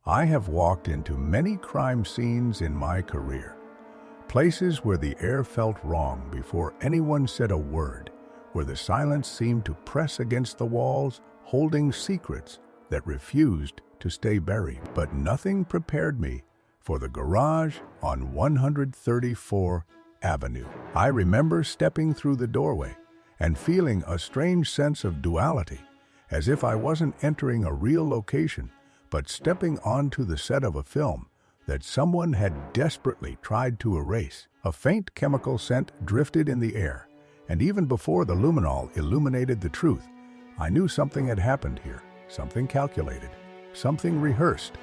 I have walked into many crime scenes in my career. Places where the air felt wrong before anyone said a word, where the silence seemed to press against the walls, holding secrets that refused to stay buried. But nothing prepared me for the garage on 134 Avenue. I remember stepping through the doorway and feeling a strange sense of duality, as if I wasn't entering a real location, but stepping onto the set of a film that someone had desperately tried to erase. A faint chemical scent drifted in the air, and even before the luminol illuminated the truth, I knew something had happened here, something calculated, something rehearsed,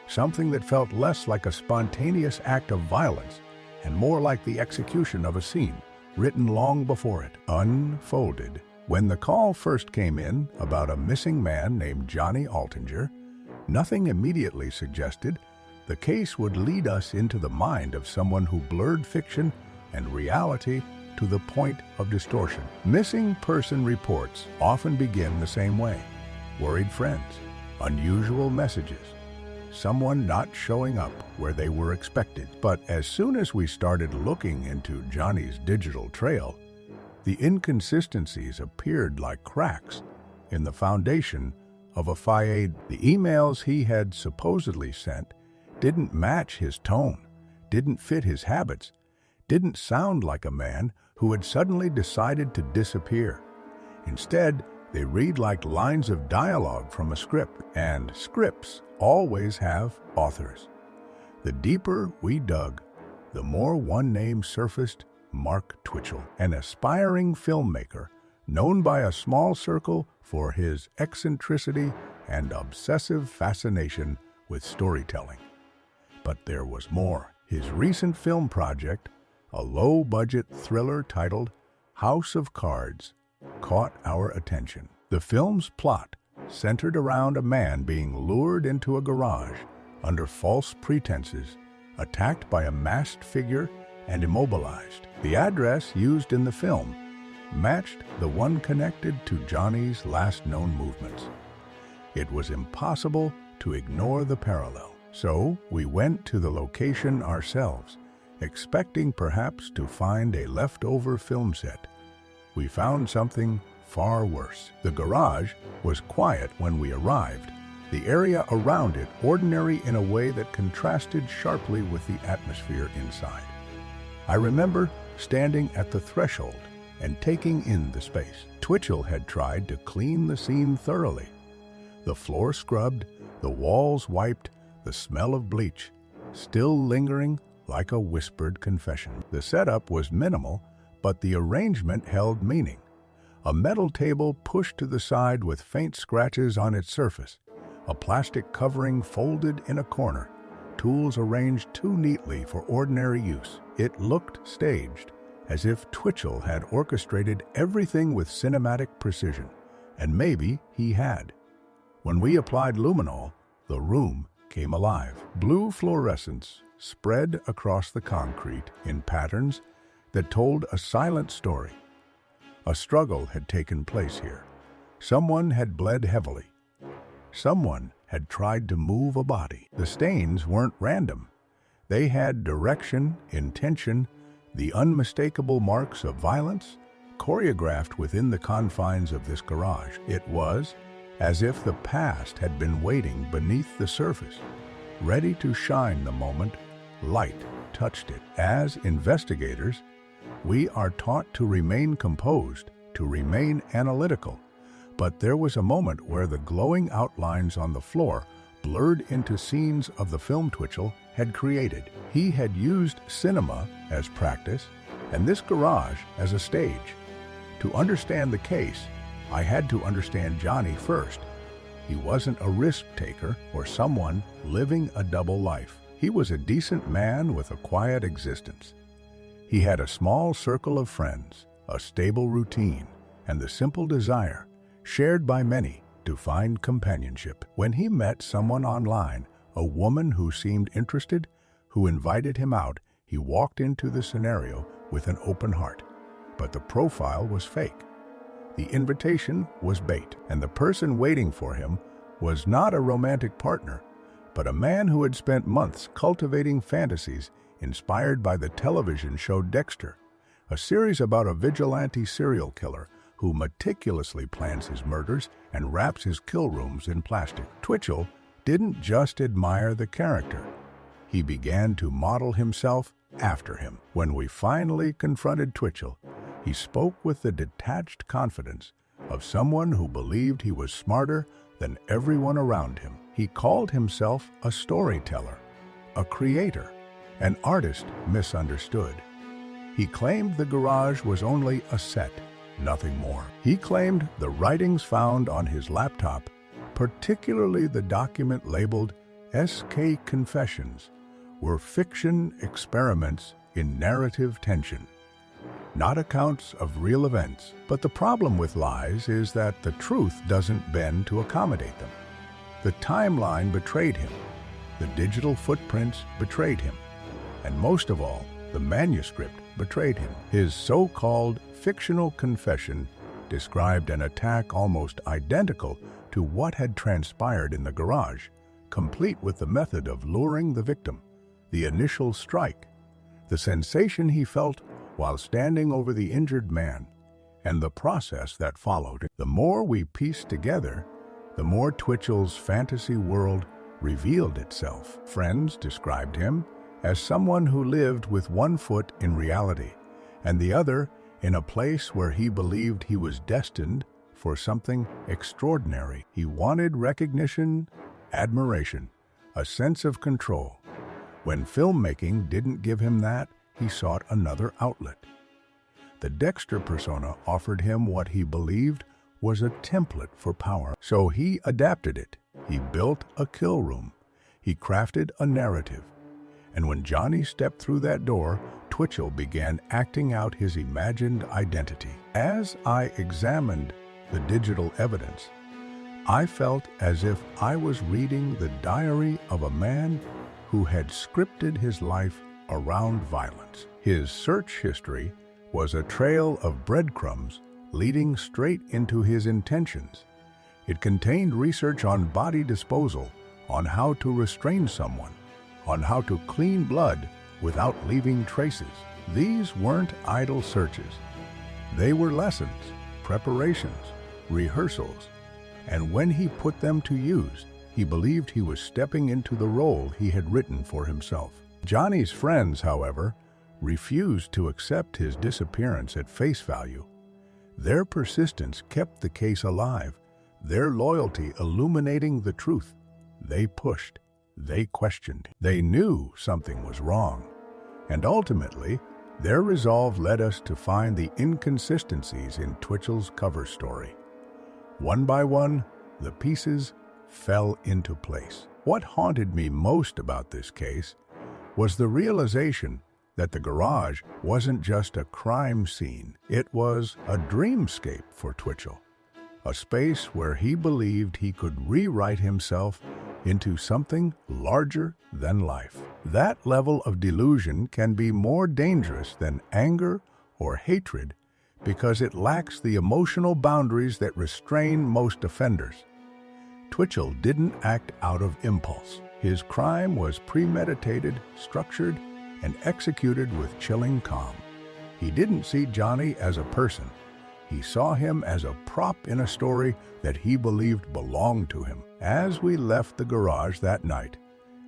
something that felt less like a spontaneous act of violence and more like the execution of a scene written long before it unfolded. When the call first came in about a missing man named Johnny Altinger, nothing immediately suggested the case would lead us into the mind of someone who blurred fiction and reality to the point of distortion. Missing person reports often begin the same way: worried friends, unusual messages, someone not showing up where they were expected. But as soon as we started looking into Johnny's digital trail, the inconsistencies appeared like cracks in the foundation of a facade. The emails he had supposedly sent didn't match his tone, didn't fit his habits, didn't sound like a man who had suddenly decided to disappear. Instead, they read like lines of dialogue from a script, and scripts always have authors. The deeper we dug, the more one name surfaced: Mark Twitchell, an aspiring filmmaker known by a small circle for his eccentricity and obsessive fascination with storytelling. But there was more. His recent film project, a low-budget thriller titled House of Cards, caught our attention. The film's plot centered around a man being lured into a garage under false pretenses, attacked by a masked figure, and immobilized. The address used in the film matched the one connected to Johnny's last known movements. It was impossible to ignore the parallel. So we went to the location ourselves, expecting perhaps to find a leftover film set. We found something far worse. The garage was quiet when we arrived, the area around it ordinary in a way that contrasted sharply with the atmosphere inside. I remember standing at the threshold and taking in the space. Twitchell had tried to clean the scene thoroughly. The floor scrubbed, the walls wiped, the smell of bleach still lingering like a whispered confession. The setup was minimal, but the arrangement held meaning. A metal table pushed to the side with faint scratches on its surface, a plastic covering folded in a corner, tools arranged too neatly for ordinary use. It looked staged, as if Twitchell had orchestrated everything with cinematic precision, and maybe he had. When we applied luminol, the room came alive. Blue fluorescence spread across the concrete in patterns that told a silent story. A struggle had taken place here. Someone had bled heavily. Someone had tried to move a body. The stains weren't random. They had direction, intention, the unmistakable marks of violence, choreographed within the confines of this garage. It was as if the past had been waiting beneath the surface, ready to shine the moment light touched it. As investigators, we are taught to remain composed, to remain analytical, but there was a moment where the glowing outlines on the floor blurred into scenes of the film Twitchell had created. He had used cinema as practice, and this garage as a stage. To understand the case, I had to understand Johnny first. He wasn't a risk-taker or someone living a double life. He was a decent man with a quiet existence. He had a small circle of friends, a stable routine, and the simple desire, shared by many, to find companionship. When he met someone online, a woman who seemed interested, who invited him out, he walked into the scenario with an open heart. But the profile was fake. The invitation was bait, and the person waiting for him was not a romantic partner, but a man who had spent months cultivating fantasies inspired by the television show Dexter, a series about a vigilante serial killer who meticulously plans his murders and wraps his kill rooms in plastic. Twitchell didn't just admire the character. He began to model himself after him. When we finally confronted Twitchell, he spoke with the detached confidence of someone who believed he was smarter than everyone around him. He called himself a storyteller, a creator, an artist misunderstood. He claimed the garage was only a set, nothing more. He claimed the writings found on his laptop, particularly the document labeled SK Confessions, were fiction experiments in narrative tension, not accounts of real events. But the problem with lies is that the truth doesn't bend to accommodate them. The timeline betrayed him, the digital footprints betrayed him, and most of all, the manuscript betrayed him. His so-called fictional confession described an attack almost identical to what had transpired in the garage, complete with the method of luring the victim, the initial strike, the sensation he felt while standing over the injured man, and the process that followed. The more we pieced together, the more Twitchell's fantasy world revealed itself. Friends described him as someone who lived with one foot in reality and the other in a place where he believed he was destined for something extraordinary. He wanted recognition, admiration, a sense of control. When filmmaking didn't give him that, he sought another outlet. The Dexter persona offered him what he believed was a template for power. So he adapted it. He built a kill room. He crafted a narrative. And when Johnny stepped through that door, Twitchell began acting out his imagined identity. As I examined the digital evidence, I felt as if I was reading the diary of a man who had scripted his life around violence. His search history was a trail of breadcrumbs leading straight into his intentions. It contained research on body disposal, on how to restrain someone, on how to clean blood without leaving traces. These weren't idle searches. They were lessons, preparations, rehearsals, and when he put them to use, he believed he was stepping into the role he had written for himself. Johnny's friends, however, refused to accept his disappearance at face value. Their persistence kept the case alive, their loyalty illuminating the truth. They pushed, they questioned. They knew something was wrong, and ultimately, their resolve led us to find the inconsistencies in Twitchell's cover story. One by one, the pieces fell into place. What haunted me most about this case was the realization that the garage wasn't just a crime scene. It was a dreamscape for Twitchell, a space where he believed he could rewrite himself into something larger than life. That level of delusion can be more dangerous than anger or hatred because it lacks the emotional boundaries that restrain most offenders. Twitchell didn't act out of impulse. His crime was premeditated, structured, and executed with chilling calm. He didn't see Johnny as a person. He saw him as a prop in a story that he believed belonged to him. As we left the garage that night,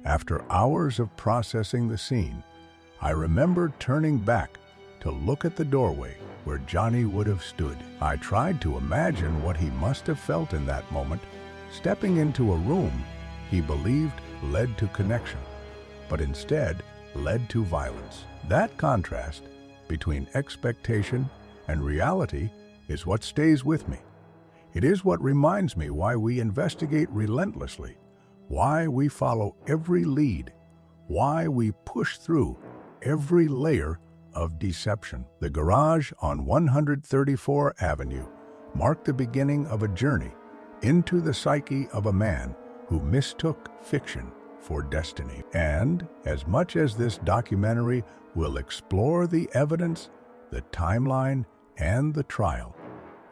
after hours of processing the scene, I remembered turning back to look at the doorway where Johnny would have stood. I tried to imagine what he must have felt in that moment, stepping into a room he believed led to connection, but instead led to violence. That contrast between expectation and reality is what stays with me. It is what reminds me why we investigate relentlessly, why we follow every lead, why we push through every layer of deception. The garage on 134 Avenue marked the beginning of a journey into the psyche of a man who mistook fiction for destiny. And as much as this documentary will explore the evidence, the timeline, and the trial,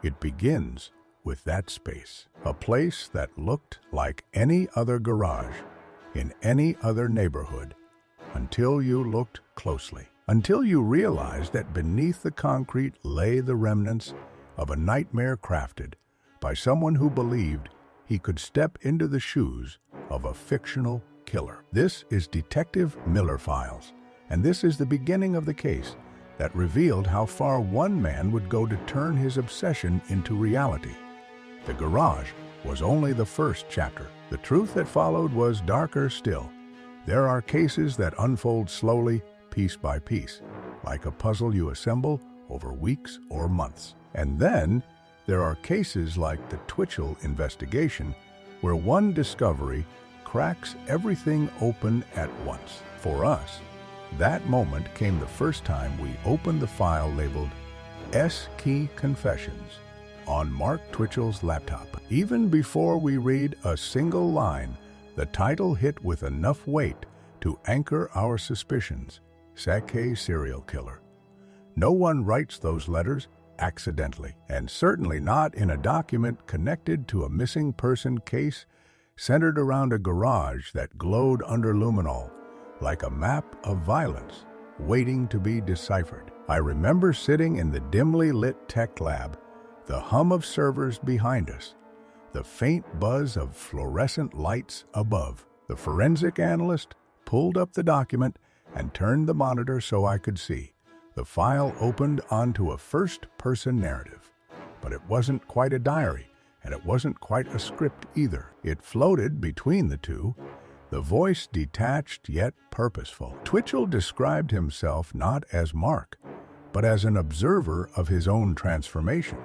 it begins with that space, a place that looked like any other garage in any other neighborhood until you looked closely, until you realized that beneath the concrete lay the remnants of a nightmare crafted by someone who believed he could step into the shoes of a fictional killer. This is Detective Miller Files, and this is the beginning of the case that revealed how far one man would go to turn his obsession into reality. The garage was only the first chapter. The truth that followed was darker still. There are cases that unfold slowly, piece by piece, like a puzzle you assemble over weeks or months. And then there are cases like the Twitchell investigation, where one discovery cracks everything open at once. For us, that moment came the first time we opened the file labeled S-Key Confessions on Mark Twitchell's laptop. Even before we read a single line, the title hit with enough weight to anchor our suspicions. Sake serial killer. No one writes those letters accidentally, and certainly not in a document connected to a missing person case centered around a garage that glowed under luminol like a map of violence waiting to be deciphered. I remember sitting in the dimly lit tech lab, the hum of servers behind us, the faint buzz of fluorescent lights above. The forensic analyst pulled up the document and turned the monitor so I could see. The file opened onto a first-person narrative, but it wasn't quite a diary, and it wasn't quite a script either. It floated between the two, the voice detached yet purposeful. Twitchell described himself not as Mark, but as an observer of his own transformation,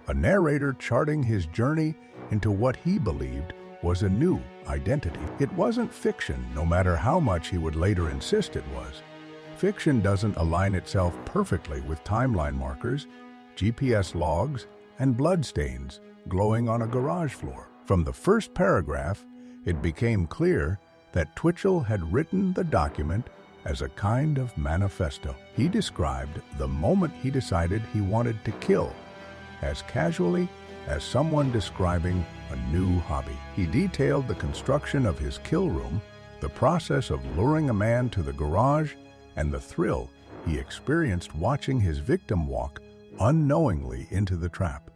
a narrator charting his journey into what he believed was a new identity. It wasn't fiction, no matter how much he would later insist it was. Fiction doesn't align itself perfectly with timeline markers, GPS logs, and bloodstains glowing on a garage floor. From the first paragraph, it became clear that Twitchell had written the document as a kind of manifesto. He described the moment he decided he wanted to kill as casually as someone describing a new hobby. He detailed the construction of his kill room, the process of luring a man to the garage, and the thrill he experienced watching his victim walk unknowingly into the trap.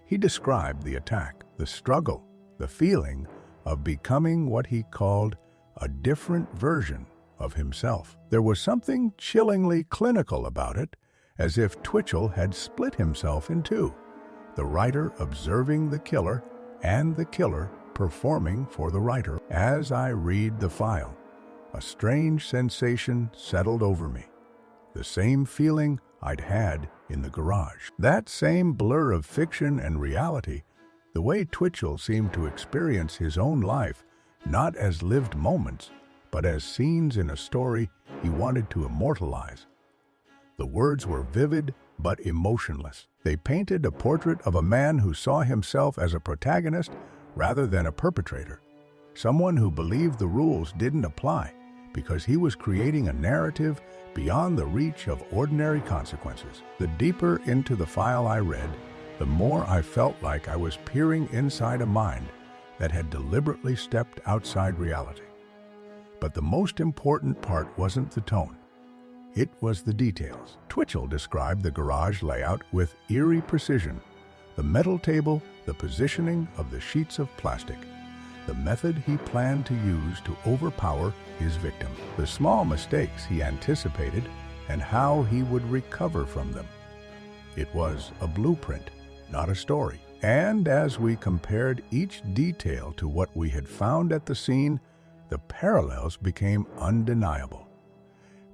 He described the attack, the struggle, the feeling of becoming what he called a different version of himself. There was something chillingly clinical about it, as if Twitchell had split himself in two, the writer observing the killer and the killer performing for the writer. As I read the file, a strange sensation settled over me, the same feeling I'd had in the garage. That same blur of fiction and reality, the way Twitchell seemed to experience his own life, not as lived moments, but as scenes in a story he wanted to immortalize. The words were vivid but emotionless. They painted a portrait of a man who saw himself as a protagonist rather than a perpetrator, someone who believed the rules didn't apply because he was creating a narrative beyond the reach of ordinary consequences. The deeper into the file I read, the more I felt like I was peering inside a mind that had deliberately stepped outside reality. But the most important part wasn't the tone. It was the details. Twitchell described the garage layout with eerie precision. The metal table, the positioning of the sheets of plastic, the method he planned to use to overpower his victim, the small mistakes he anticipated, and how he would recover from them. It was a blueprint, not a story. And as we compared each detail to what we had found at the scene, the parallels became undeniable.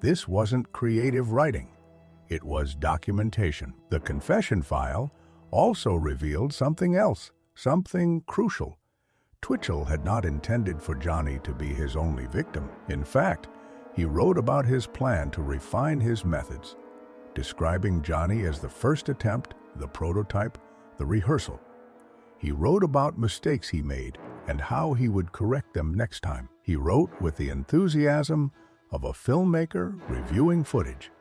This wasn't creative writing. It was documentation. The confession file also revealed something else, something crucial. Twitchell had not intended for Johnny to be his only victim. In fact, he wrote about his plan to refine his methods, describing Johnny as the first attempt, the prototype, the rehearsal. He wrote about mistakes he made and how he would correct them next time. He wrote with the enthusiasm of a filmmaker reviewing footage,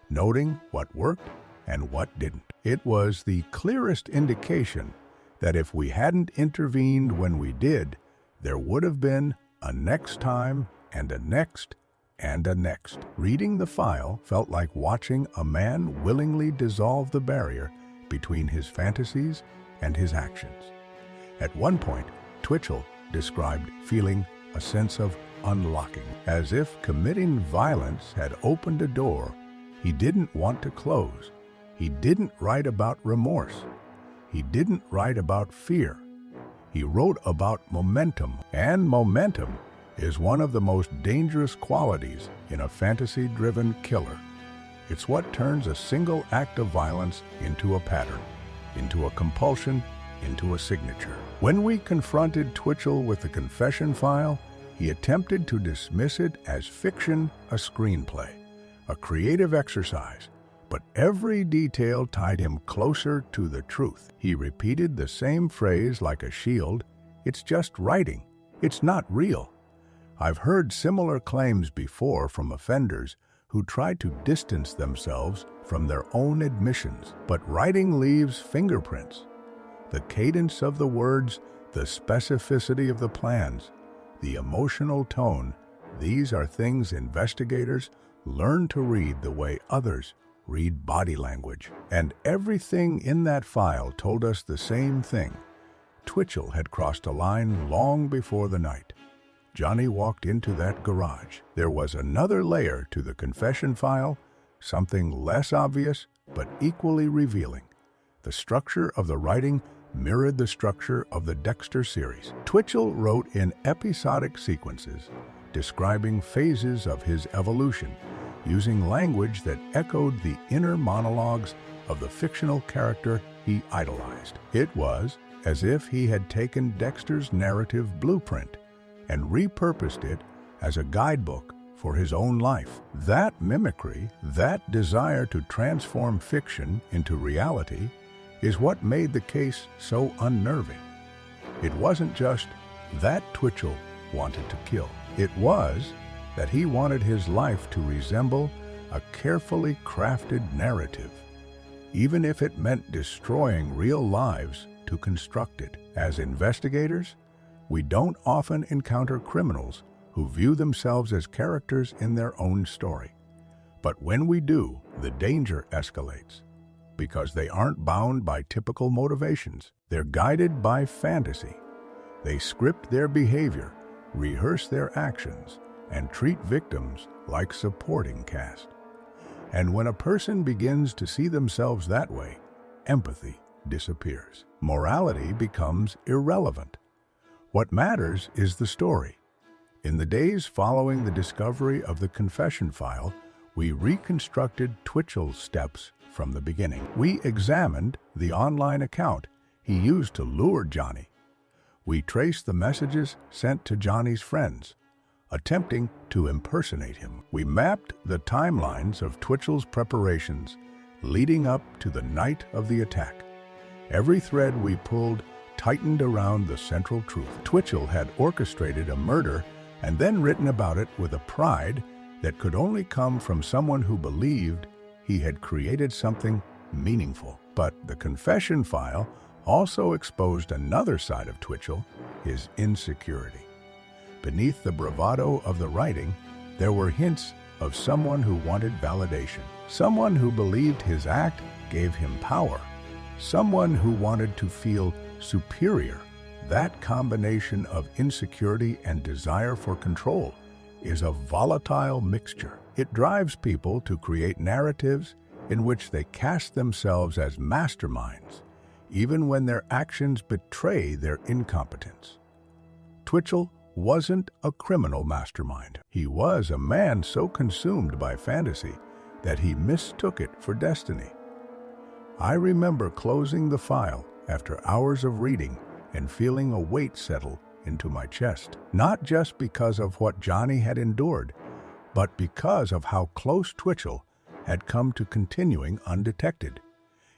noting what worked and what didn't. It was the clearest indication that if we hadn't intervened when we did, there would have been a next time, and a next, and a next. Reading the file felt like watching a man willingly dissolve the barrier between his fantasies and his actions. At one point, Twitchell described feeling a sense of unlocking, as if committing violence had opened a door he didn't want to close. He didn't write about remorse. He didn't write about fear. He wrote about momentum, and momentum is one of the most dangerous qualities in a fantasy-driven killer. It's what turns a single act of violence into a pattern, into a compulsion, into a signature. When we confronted Twitchell with the confession file, he attempted to dismiss it as fiction, a screenplay, a creative exercise, but every detail tied him closer to the truth. He repeated the same phrase like a shield: "It's just writing. It's not real." I've heard similar claims before from offenders who try to distance themselves from their own admissions, but writing leaves fingerprints. The cadence of the words, the specificity of the plans, the emotional tone, these are things investigators learn to read the way others read body language. And everything in that file told us the same thing. Twitchell had crossed a line long before the night. Johnny walked into that garage. There was another layer to the confession file, something less obvious but equally revealing. The structure of the writing mirrored the structure of the Dexter series. Twitchell wrote in episodic sequences, describing phases of his evolution, using language that echoed the inner monologues of the fictional character he idolized. It was as if he had taken Dexter's narrative blueprint and repurposed it as a guidebook for his own life. That mimicry, that desire to transform fiction into reality, is what made the case so unnerving. It wasn't just that Twitchell wanted to kill. It was that he wanted his life to resemble a carefully crafted narrative, even if it meant destroying real lives to construct it. As investigators, we don't often encounter criminals who view themselves as characters in their own story. But when we do, the danger escalates, because they aren't bound by typical motivations. They're guided by fantasy. They script their behavior, rehearse their actions, and treat victims like supporting cast. And when a person begins to see themselves that way, empathy disappears. Morality becomes irrelevant. What matters is the story. In the days following the discovery of the confession file, we reconstructed Twitchell's steps from the beginning. We examined the online account he used to lure Johnny. We traced the messages sent to Johnny's friends, attempting to impersonate him. We mapped the timelines of Twitchell's preparations leading up to the night of the attack. Every thread we pulled tightened around the central truth. Twitchell had orchestrated a murder and then written about it with a pride that could only come from someone who believed he had created something meaningful. But the confession file also exposed another side of Twitchell, his insecurity. Beneath the bravado of the writing, there were hints of someone who wanted validation, someone who believed his act gave him power, someone who wanted to feel superior. That combination of insecurity and desire for control is a volatile mixture. It drives people to create narratives in which they cast themselves as masterminds, even when their actions betray their incompetence. Twitchell wasn't a criminal mastermind. He was a man so consumed by fantasy that he mistook it for destiny. I remember closing the file after hours of reading and feeling a weight settle into my chest, not just because of what Johnny had endured, but because of how close Twitchell had come to continuing undetected.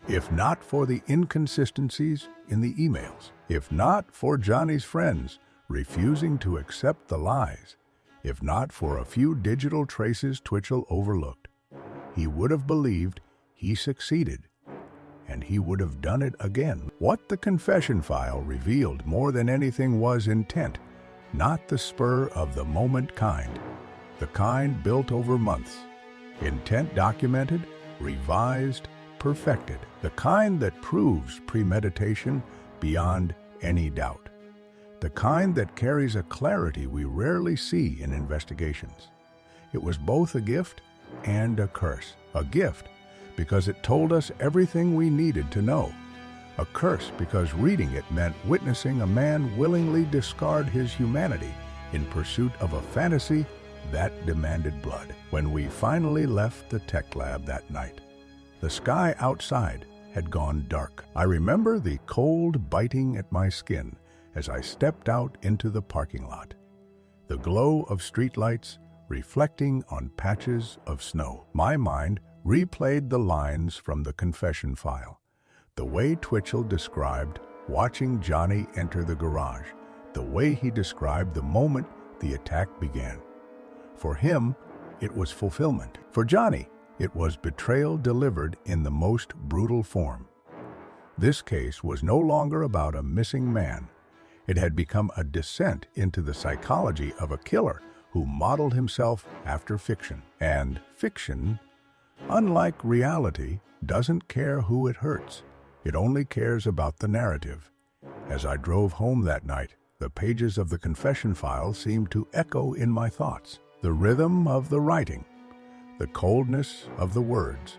If not for the inconsistencies in the emails, if not for Johnny's friends refusing to accept the lies, if not for a few digital traces Twitchell overlooked, he would have believed he succeeded, and he would have done it again. What the confession file revealed more than anything was intent, not the spur-of-the-moment kind, the kind built over months, intent documented, revised, perfected, the kind that proves premeditation beyond any doubt, the kind that carries a clarity we rarely see in investigations. It was both a gift and a curse. A gift because it told us everything we needed to know. A curse because reading it meant witnessing a man willingly discard his humanity in pursuit of a fantasy that demanded blood. When we finally left the tech lab that night, the sky outside had gone dark. I remember the cold biting at my skin as I stepped out into the parking lot, the glow of streetlights reflecting on patches of snow. My mind replayed the lines from the confession file, the way Twitchell described watching Johnny enter the garage, the way he described the moment the attack began. For him, it was fulfillment. For Johnny, it was betrayal delivered in the most brutal form. This case was no longer about a missing man. It had become a descent into the psychology of a killer who modeled himself after fiction. And fiction, unlike reality, doesn't care who it hurts. It only cares about the narrative. As I drove home that night, the pages of the confession file seemed to echo in my thoughts. The rhythm of the writing, the coldness of the words,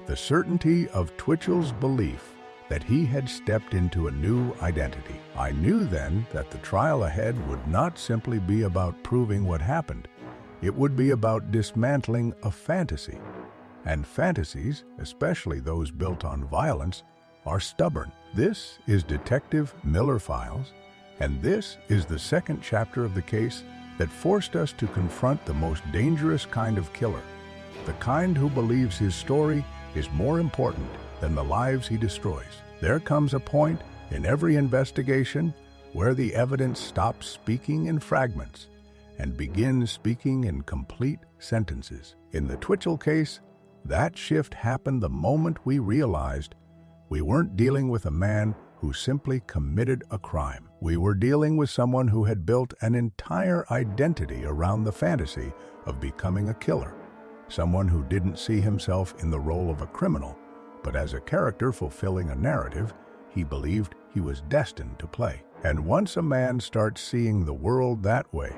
the certainty of Twitchell's belief that he had stepped into a new identity. I knew then that the trial ahead would not simply be about proving what happened. It would be about dismantling a fantasy. And fantasies, especially those built on violence, are stubborn. This is Detective Miller Files, and this is the second chapter of the case that forced us to confront the most dangerous kind of killer, the kind who believes his story is more important than the lives he destroys. There comes a point in every investigation where the evidence stops speaking in fragments and begins speaking in complete sentences. In the Twitchell case, that shift happened the moment we realized we weren't dealing with a man who simply committed a crime. We were dealing with someone who had built an entire identity around the fantasy of becoming a killer, someone who didn't see himself in the role of a criminal, but as a character fulfilling a narrative he believed he was destined to play. And once a man starts seeing the world that way,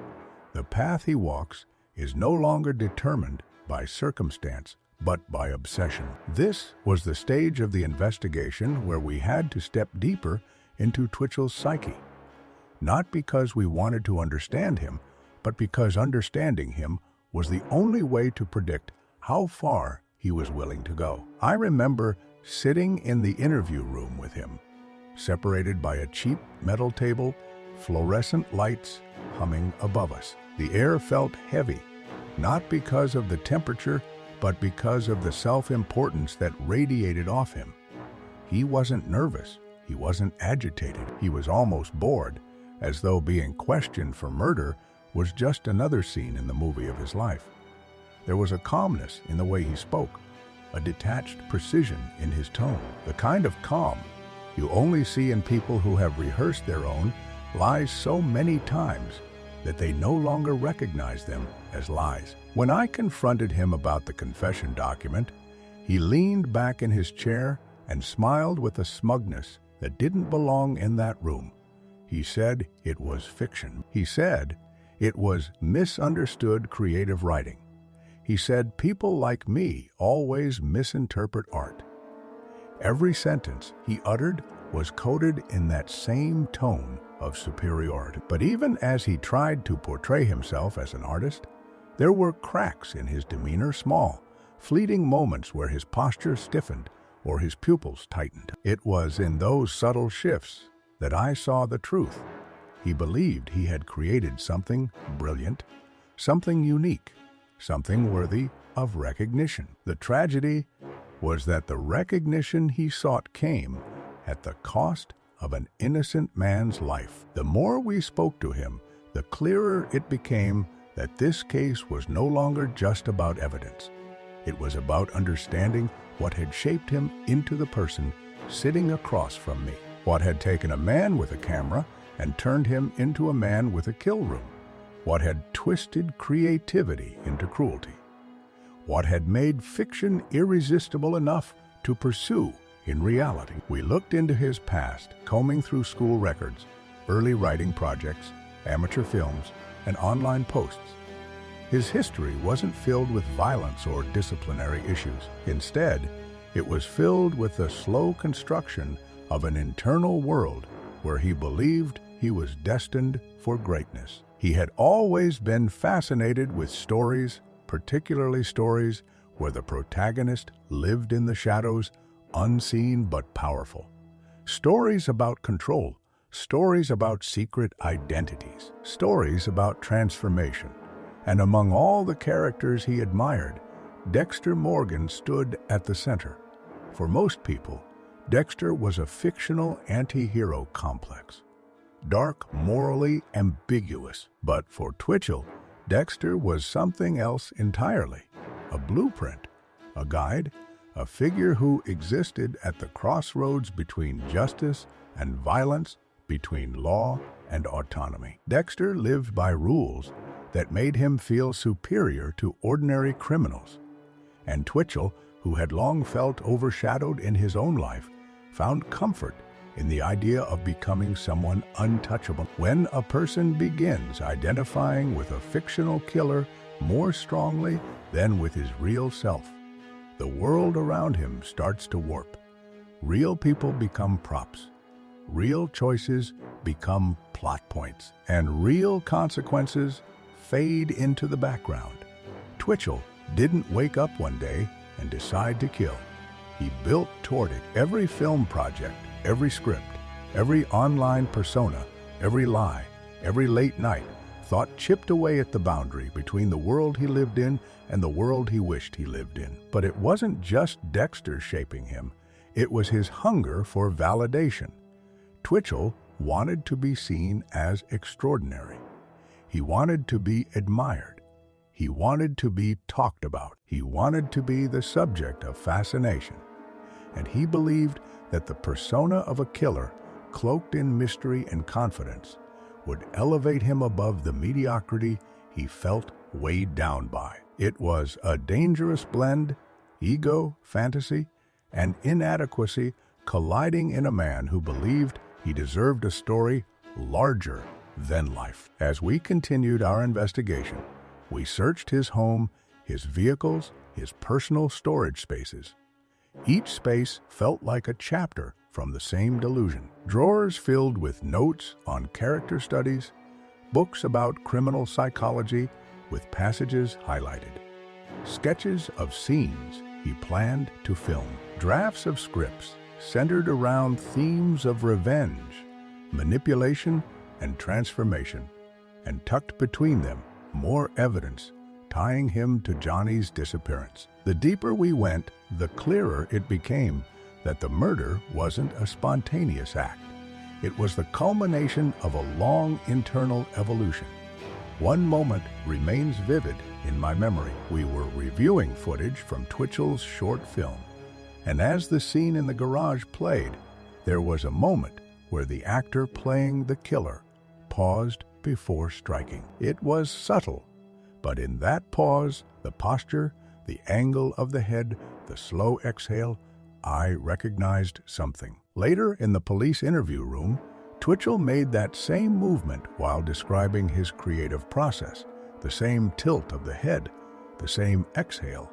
the path he walks is no longer determined by circumstance, but by obsession. This was the stage of the investigation where we had to step deeper into Twitchell's psyche, not because we wanted to understand him, but because understanding him was the only way to predict how far he was willing to go. I remember sitting in the interview room with him, separated by a cheap metal table, fluorescent lights humming above us. The air felt heavy, not because of the temperature, but because of the self-importance that radiated off him. He wasn't nervous. He wasn't agitated. He was almost bored, as though being questioned for murder was just another scene in the movie of his life. There was a calmness in the way he spoke, a detached precision in his tone, the kind of calm you only see in people who have rehearsed their own lies so many times that they no longer recognize them as lies. When I confronted him about the confession document, he leaned back in his chair and smiled with a smugness that didn't belong in that room. He said it was fiction. He said it was misunderstood creative writing. He said people like me always misinterpret art. Every sentence he uttered was coded in that same tone of superiority. But even as he tried to portray himself as an artist, there were cracks in his demeanor, small, fleeting moments where his posture stiffened or his pupils tightened. It was in those subtle shifts that I saw the truth. He believed he had created something brilliant, something unique, something worthy of recognition. The tragedy was that the recognition he sought came at the cost of an innocent man's life. The more we spoke to him, the clearer it became that this case was no longer just about evidence. It was about understanding what had shaped him into the person sitting across from me. What had taken a man with a camera and turned him into a man with a kill room? What had twisted creativity into cruelty? What had made fiction irresistible enough to pursue in reality? We looked into his past, combing through school records, early writing projects, amateur films, and online posts. His history wasn't filled with violence or disciplinary issues. Instead, it was filled with the slow construction of an internal world where he believed he was destined for greatness. He had always been fascinated with stories, particularly stories where the protagonist lived in the shadows, unseen but powerful. Stories about control, stories about secret identities, stories about transformation. And among all the characters he admired, Dexter Morgan stood at the center. For most people, Dexter was a fictional anti-hero complex, dark, morally ambiguous. But for Twitchell, Dexter was something else entirely: a blueprint, a guide, a figure who existed at the crossroads between justice and violence, between law and autonomy. Dexter lived by rules that made him feel superior to ordinary criminals. And Twitchell, who had long felt overshadowed in his own life, found comfort in the idea of becoming someone untouchable. When a person begins identifying with a fictional killer more strongly than with his real self, the world around him starts to warp. Real people become props. Real choices become plot points. And real consequences fade into the background. Twitchell didn't wake up one day and decide to kill. He built toward it. Every film project, every script, every online persona, every lie, every late night thought chipped away at the boundary between the world he lived in and the world he wished he lived in. But it wasn't just Dexter shaping him. It was his hunger for validation. Twitchell wanted to be seen as extraordinary. He wanted to be admired. He wanted to be talked about. He wanted to be the subject of fascination. And he believed that the persona of a killer, cloaked in mystery and confidence, would elevate him above the mediocrity he felt weighed down by. It was a dangerous blend, ego, fantasy, and inadequacy colliding in a man who believed he deserved a story larger than life. As we continued our investigation, we searched his home, his vehicles, his personal storage spaces. Each space felt like a chapter from the same delusion. Drawers filled with notes on character studies, books about criminal psychology with passages highlighted, sketches of scenes he planned to film, drafts of scripts centered around themes of revenge, manipulation, and transformation, and tucked between them more evidence tying him to Johnny's disappearance. The deeper we went, the clearer it became that the murder wasn't a spontaneous act. It was the culmination of a long internal evolution. One moment remains vivid in my memory. We were reviewing footage from Twitchell's short film, and as the scene in the garage played, there was a moment where the actor playing the killer paused before striking. It was subtle, but in that pause, the posture, the angle of the head, the slow exhale, I recognized something. Later, in the police interview room, Twitchell made that same movement while describing his creative process, the same tilt of the head, the same exhale,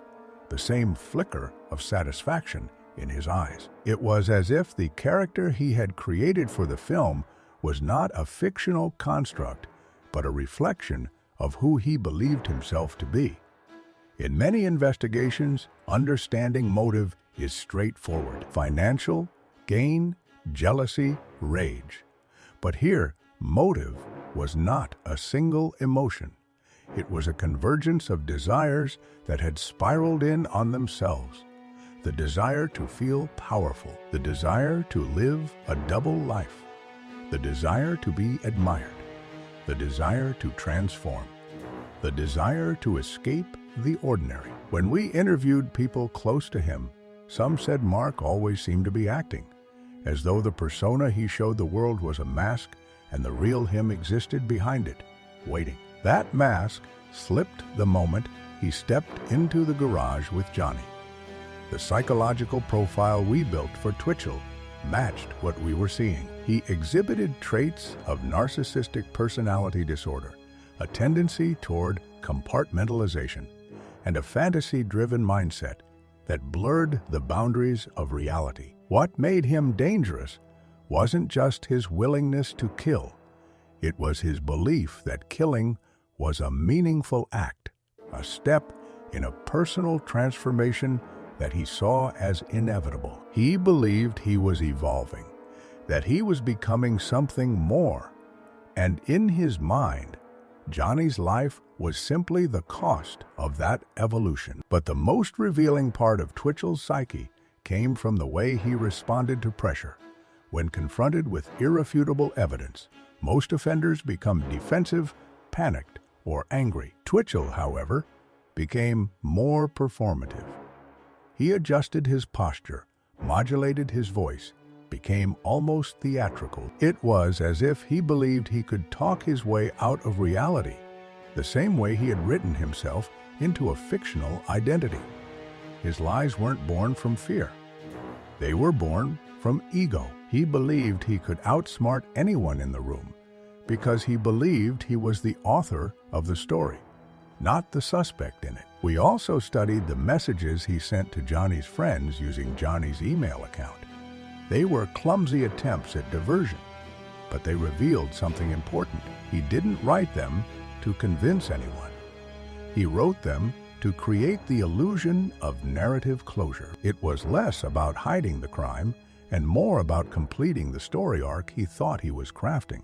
the same flicker of satisfaction in his eyes. It was as if the character he had created for the film was not a fictional construct, but a reflection of who he believed himself to be. In many investigations, understanding motive is straightforward: financial, gain, jealousy, rage. But here, motive was not a single emotion. It was a convergence of desires that had spiraled in on themselves. The desire to feel powerful, the desire to live a double life, the desire to be admired, the desire to transform, the desire to escape the ordinary. When we interviewed people close to him, some said Mark always seemed to be acting, as though the persona he showed the world was a mask and the real him existed behind it, waiting. That mask slipped the moment he stepped into the garage with Johnny. The psychological profile we built for Twitchell matched what we were seeing. He exhibited traits of narcissistic personality disorder, a tendency toward compartmentalization, and a fantasy-driven mindset that blurred the boundaries of reality. What made him dangerous wasn't just his willingness to kill. It was his belief that killing was a meaningful act, a step in a personal transformation that he saw as inevitable. He believed he was evolving, that he was becoming something more, and in his mind, Johnny's life was simply the cost of that evolution. But the most revealing part of Twitchell's psyche came from the way he responded to pressure. When confronted with irrefutable evidence, most offenders become defensive, panicked, or angry. Twitchell, however, became more performative. He adjusted his posture, modulated his voice, became almost theatrical. It was as if he believed he could talk his way out of reality, the same way he had written himself into a fictional identity. His lies weren't born from fear. They were born from ego. He believed he could outsmart anyone in the room because he believed he was the author of the story, not the suspect in it. We also studied the messages he sent to Johnny's friends using Johnny's email account. They were clumsy attempts at diversion, but they revealed something important. He didn't write them to convince anyone. He wrote them to create the illusion of narrative closure. It was less about hiding the crime and more about completing the story arc he thought he was crafting.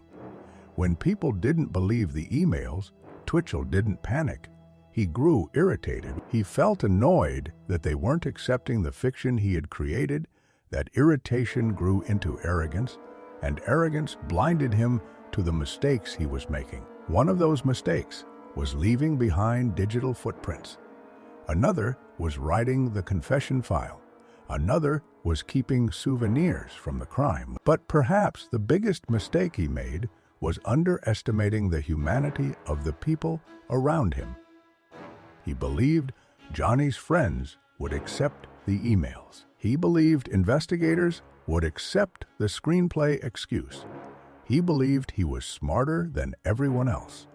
When people didn't believe the emails, Twitchell didn't panic. He grew irritated. He felt annoyed that they weren't accepting the fiction he had created. That irritation grew into arrogance, and arrogance blinded him to the mistakes he was making. One of those mistakes was leaving behind digital footprints. Another was writing the confession file. Another was keeping souvenirs from the crime. But perhaps the biggest mistake he made was underestimating the humanity of the people around him. He believed Johnny's friends would accept the emails. He believed investigators would accept the screenplay excuse. He believed he was smarter than everyone else.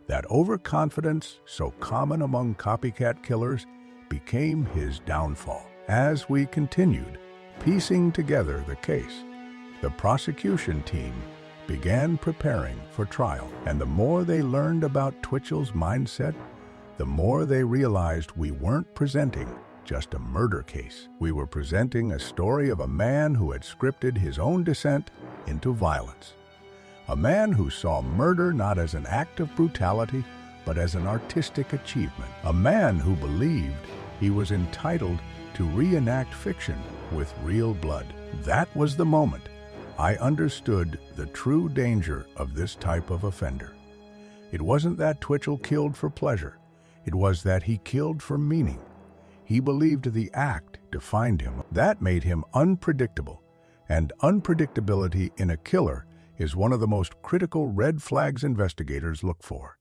That overconfidence, so common among copycat killers, became his downfall. As we continued piecing together the case, the prosecution team began preparing for trial. And the more they learned about Twitchell's mindset, the more they realized we weren't presenting just a murder case. We were presenting a story of a man who had scripted his own descent into violence. A man who saw murder not as an act of brutality, but as an artistic achievement. A man who believed he was entitled to reenact fiction with real blood. That was the moment I understood the true danger of this type of offender. It wasn't that Twitchell killed for pleasure. It was that he killed for meaning. He believed the act defined him. That made him unpredictable. And unpredictability in a killer is one of the most critical red flags investigators look for.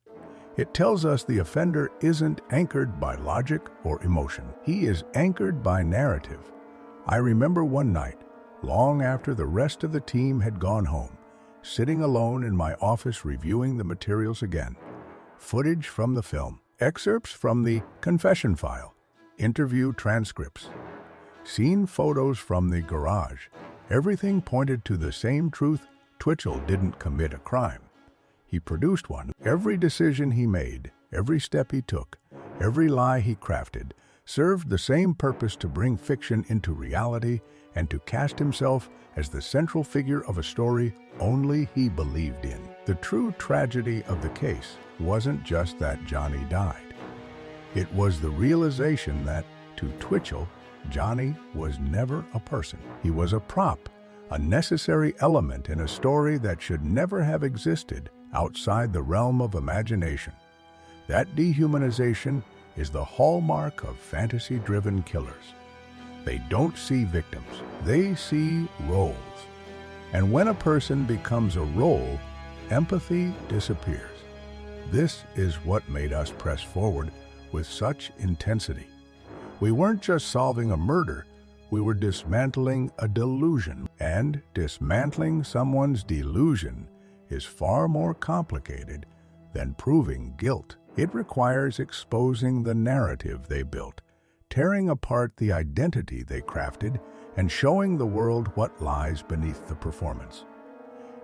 It tells us the offender isn't anchored by logic or emotion. He is anchored by narrative. I remember one night, long after the rest of the team had gone home, sitting alone in my office reviewing the materials again. Footage from the film, excerpts from the confession file, interview transcripts, scene photos from the garage. Everything pointed to the same truth: Twitchell didn't commit a crime. He produced one. Every decision he made, every step he took, every lie he crafted, served the same purpose: to bring fiction into reality and to cast himself as the central figure of a story only he believed in. The true tragedy of the case wasn't just that Johnny died. It was the realization that, to Twitchell, Johnny was never a person. He was a prop, a necessary element in a story that should never have existed outside the realm of imagination. That dehumanization is the hallmark of fantasy-driven killers. They don't see victims, they see roles. And when a person becomes a role, empathy disappears. This is what made us press forward with such intensity. We weren't just solving a murder, we were dismantling a delusion. And dismantling someone's delusion is far more complicated than proving guilt. It requires exposing the narrative they built, tearing apart the identity they crafted, and showing the world what lies beneath the performance.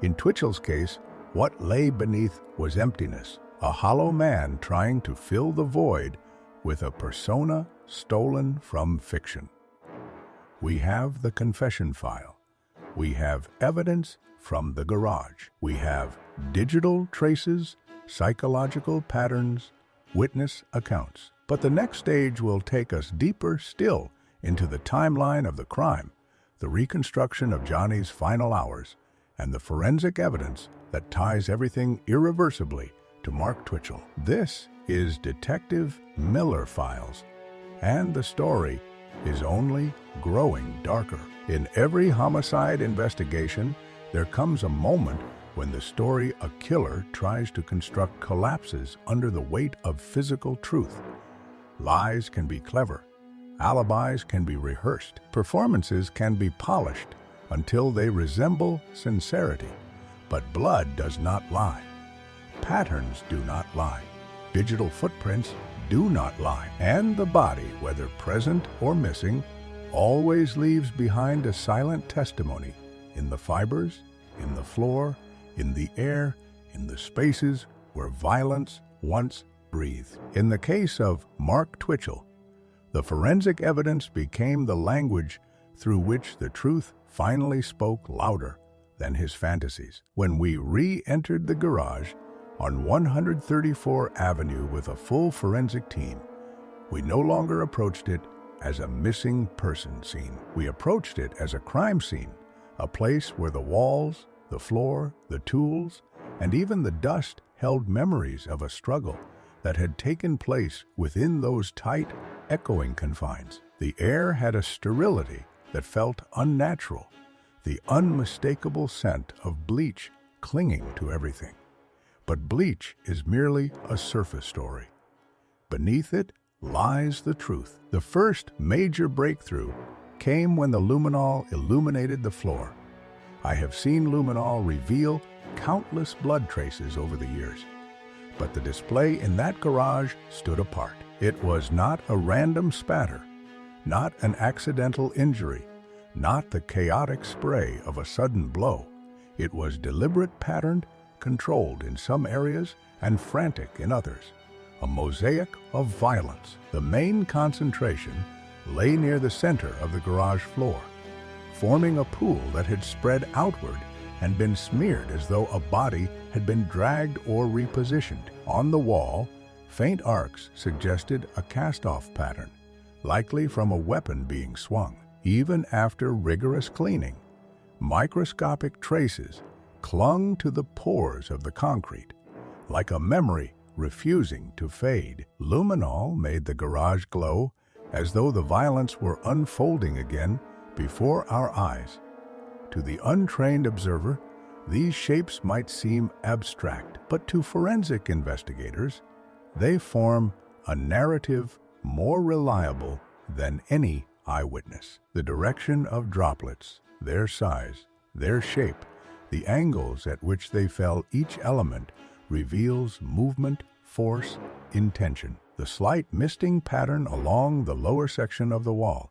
In Twitchell's case, what lay beneath was emptiness, a hollow man trying to fill the void with a persona stolen from fiction. We have the confession file. We have evidence from the garage. We have digital traces, psychological patterns, witness accounts. But the next stage will take us deeper still into the timeline of the crime, the reconstruction of Johnny's final hours, and the forensic evidence that ties everything irreversibly to Mark Twitchell. This is Detective Miller Files, and the story is only growing darker. In every homicide investigation, there comes a moment when the story a killer tries to construct collapses under the weight of physical truth. Lies can be clever, alibis can be rehearsed, performances can be polished until they resemble sincerity. But blood does not lie. Patterns do not lie. Digital footprints do not lie. And the body, whether present or missing, always leaves behind a silent testimony in the fibers, in the floor, in the air, in the spaces where violence once breathed. In the case of Mark Twitchell, the forensic evidence became the language through which the truth finally spoke louder than his fantasies. When we re-entered the garage on 134 Avenue with a full forensic team, we no longer approached it as a missing person scene. We approached it as a crime scene, a place where the walls, the floor, the tools, and even the dust held memories of a struggle that had taken place within those tight, echoing confines. The air had a sterility that felt unnatural, the unmistakable scent of bleach clinging to everything. But bleach is merely a surface story. Beneath it lies the truth. The first major breakthrough came when the luminol illuminated the floor. I have seen luminol reveal countless blood traces over the years, but the display in that garage stood apart. It was not a random spatter, not an accidental injury, not the chaotic spray of a sudden blow. It was deliberate, patterned, controlled in some areas and frantic in others. A mosaic of violence. The main concentration lay near the center of the garage floor, forming a pool that had spread outward and been smeared as though a body had been dragged or repositioned. On the wall, faint arcs suggested a cast-off pattern, likely from a weapon being swung. Even after rigorous cleaning, microscopic traces clung to the pores of the concrete, like a memory refusing to fade. Luminol made the garage glow as though the violence were unfolding again before our eyes. To the untrained observer, these shapes might seem abstract, but to forensic investigators, they form a narrative more reliable than any eyewitness. The direction of droplets, their size, their shape, the angles at which they fell, each element reveals movement, force, intention. The slight misting pattern along the lower section of the wall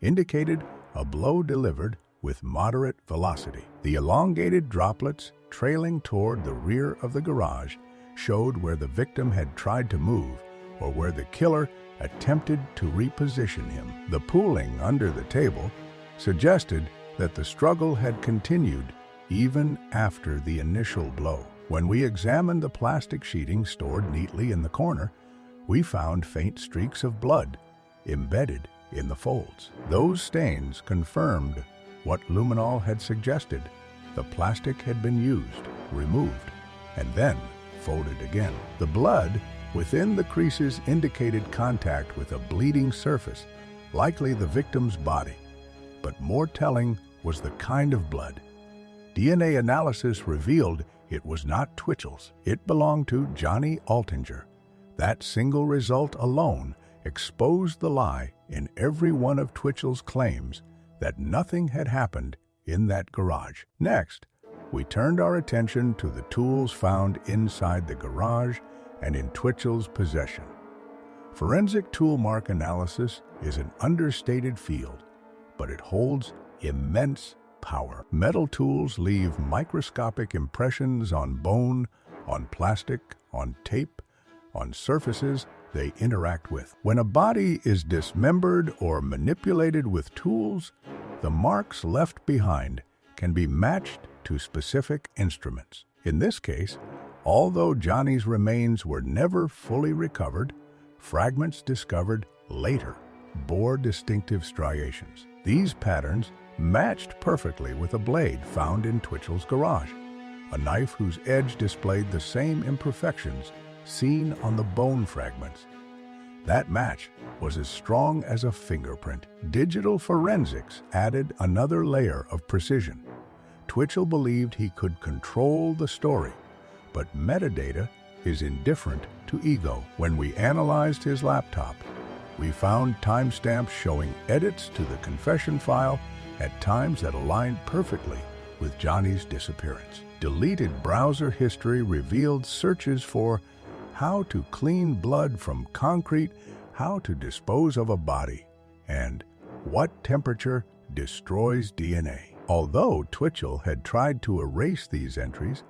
indicated a blow delivered with moderate velocity. The elongated droplets trailing toward the rear of the garage showed where the victim had tried to move or where the killer attempted to reposition him. The pooling under the table suggested that the struggle had continued even after the initial blow. When we examined the plastic sheeting stored neatly in the corner, we found faint streaks of blood embedded in the folds. Those stains confirmed what luminol had suggested. The plastic had been used, removed, and then folded again. The blood within the creases indicated contact with a bleeding surface, likely the victim's body. But more telling was the kind of blood. DNA analysis revealed It was not Twitchell's. It belonged to Johnny Altinger. That single result alone exposed the lie in every one of Twitchell's claims that nothing had happened in that garage. Next, we turned our attention to the tools found inside the garage and in Twitchell's possession. Forensic tool mark analysis is an understated field, but it holds immense power. Metal tools leave microscopic impressions on bone, on plastic, on tape, on surfaces they interact with. When a body is dismembered or manipulated with tools, the marks left behind can be matched to specific instruments. In this case, although Johnny's remains were never fully recovered, fragments discovered later bore distinctive striations. These patterns matched perfectly with a blade found in Twitchell's garage, a knife whose edge displayed the same imperfections seen on the bone fragments. That match was as strong as a fingerprint. Digital forensics added another layer of precision. Twitchell believed he could control the story, but metadata is indifferent to ego. When we analyzed his laptop, we found timestamps showing edits to the confession file at times that aligned perfectly with Johnny's disappearance. Deleted browser history revealed searches for how to clean blood from concrete, how to dispose of a body, and what temperature destroys DNA. Although Twitchell had tried to erase these entries,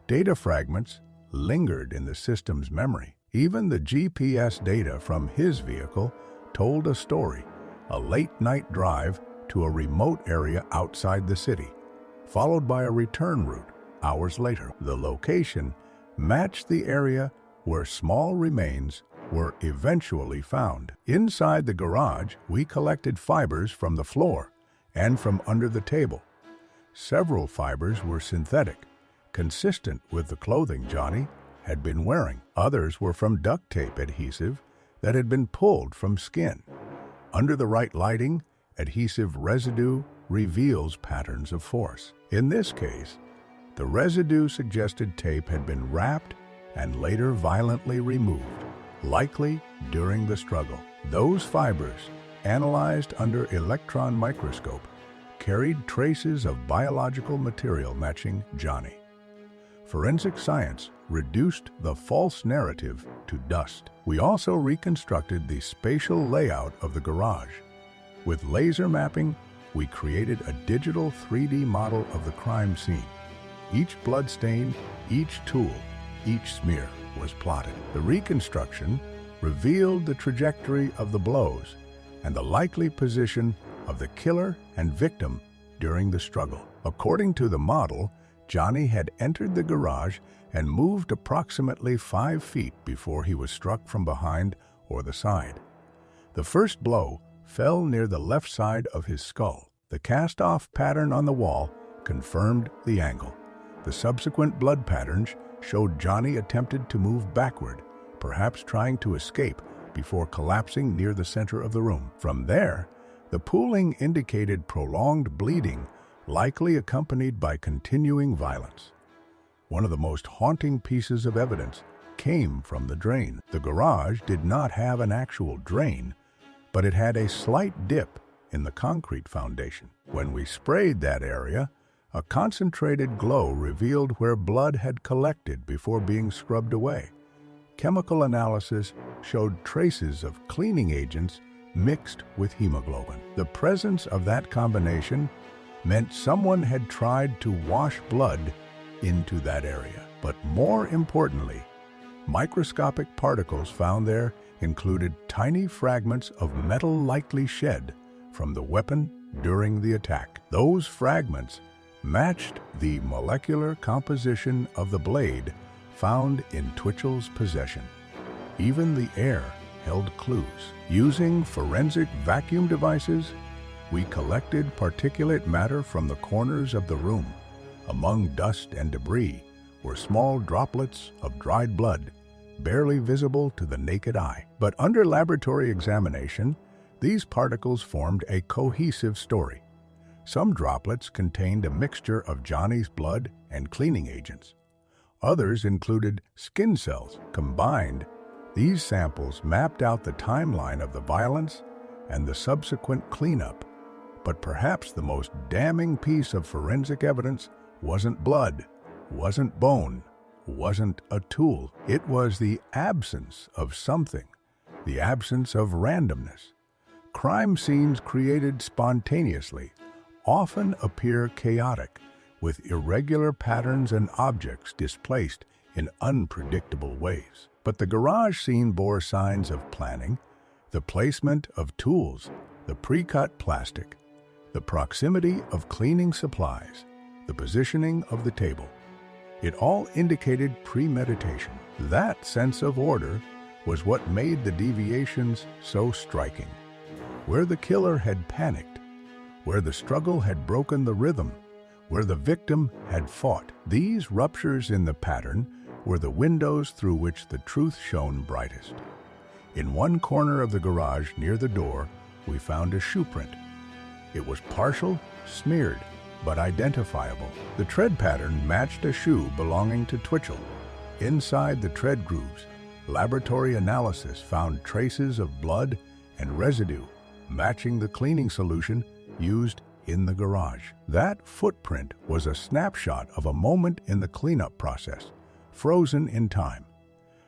data fragments lingered in the system's memory. Even the GPS data from his vehicle told a story, a late-night drive to a remote area outside the city, followed by a return route hours later. The location matched the area where small remains were eventually found. Inside the garage, we collected fibers from the floor and from under the table. Several fibers were synthetic, consistent with the clothing Johnny had been wearing. Others were from duct tape adhesive that had been pulled from skin. Under the right lighting, adhesive residue reveals patterns of force. In this case, the residue suggested tape had been wrapped and later violently removed, likely during the struggle. Those fibers, analyzed under electron microscope, carried traces of biological material matching Johnny. Forensic science reduced the false narrative to dust. We also reconstructed the spatial layout of the garage. With laser mapping, we created a digital 3D model of the crime scene. Each blood stain, each tool, each smear was plotted. The reconstruction revealed the trajectory of the blows and the likely position of the killer and victim during the struggle. According to the model, Johnny had entered the garage and moved approximately 5 feet before he was struck from behind or the side. The first blow fell near the left side of his skull. The cast-off pattern on the wall confirmed the angle. The subsequent blood patterns showed Johnny attempted to move backward, perhaps trying to escape before collapsing near the center of the room. From there, the pooling indicated prolonged bleeding, likely accompanied by continuing violence. One of the most haunting pieces of evidence came from the drain. The garage did not have an actual drain, but it had a slight dip in the concrete foundation. When we sprayed that area, a concentrated glow revealed where blood had collected before being scrubbed away. Chemical analysis showed traces of cleaning agents mixed with hemoglobin. The presence of that combination meant someone had tried to wash blood into that area. But more importantly, microscopic particles found there included tiny fragments of metal likely shed from the weapon during the attack. Those fragments matched the molecular composition of the blade found in Twitchell's possession. Even the air held clues. Using forensic vacuum devices, we collected particulate matter from the corners of the room. Among dust and debris were small droplets of dried blood, barely visible to the naked eye. But under laboratory examination, these particles formed a cohesive story. Some droplets contained a mixture of Johnny's blood and cleaning agents. Others included skin cells. Combined, these samples mapped out the timeline of the violence and the subsequent cleanup. But perhaps the most damning piece of forensic evidence wasn't blood, wasn't bone, wasn't a tool. It was the absence of something, the absence of randomness. Crime scenes created spontaneously often appear chaotic, with irregular patterns and objects displaced in unpredictable ways. But the garage scene bore signs of planning, the placement of tools, the pre-cut plastic, the proximity of cleaning supplies, the positioning of the table. It all indicated premeditation. That sense of order was what made the deviations so striking. Where the killer had panicked, where the struggle had broken the rhythm, where the victim had fought, these ruptures in the pattern were the windows through which the truth shone brightest. In one corner of the garage near the door, we found a shoe print. It was partial, smeared, but identifiable. The tread pattern matched a shoe belonging to Twitchell. Inside the tread grooves, laboratory analysis found traces of blood and residue, matching the cleaning solution used in the garage. That footprint was a snapshot of a moment in the cleanup process, frozen in time.